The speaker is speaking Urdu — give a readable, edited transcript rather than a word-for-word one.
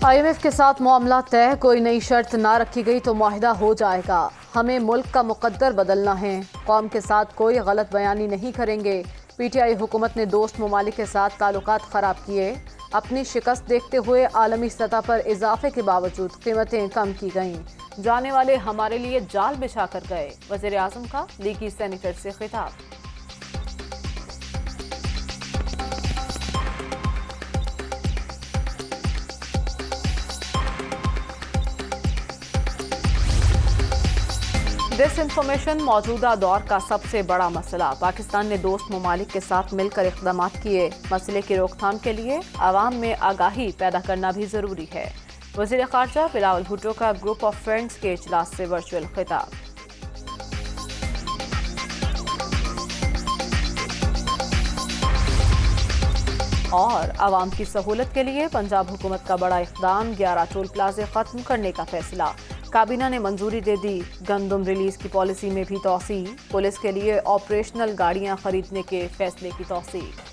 IMF کے ساتھ معاملہ طے، کوئی نئی شرط نہ رکھی گئی تو معاہدہ ہو جائے گا۔ ہمیں ملک کا مقدر بدلنا ہے، قوم کے ساتھ کوئی غلط بیانی نہیں کریں گے۔ PTI حکومت نے دوست ممالک کے ساتھ تعلقات خراب کیے، اپنی شکست دیکھتے ہوئے عالمی سطح پر اضافے کے باوجود قیمتیں کم کی گئیں۔ جانے والے ہمارے لیے جال بچھا کر گئے، وزیر اعظم کا لیگی سینیٹر سے خطاب۔ ڈس انفارمیشن موجودہ دور کا سب سے بڑا مسئلہ، پاکستان نے دوست ممالک کے ساتھ مل کر اقدامات کیے، مسئلے کی روک تھام کے لیے عوام میں آگاہی پیدا کرنا بھی ضروری ہے۔ وزیر خارجہ بلاول بھٹو کا گروپ آف فرینڈز کے اجلاس سے ورچوئل خطاب۔ اور عوام کی سہولت کے لیے پنجاب حکومت کا بڑا اقدام، 11 ٹول پلازے ختم کرنے کا فیصلہ، کابینہ نے منظوری دے دی۔ گندم ریلیز کی پالیسی میں بھی توسیع، پولیس کے لیے آپریشنل گاڑیاں خریدنے کے فیصلے کی توثیق۔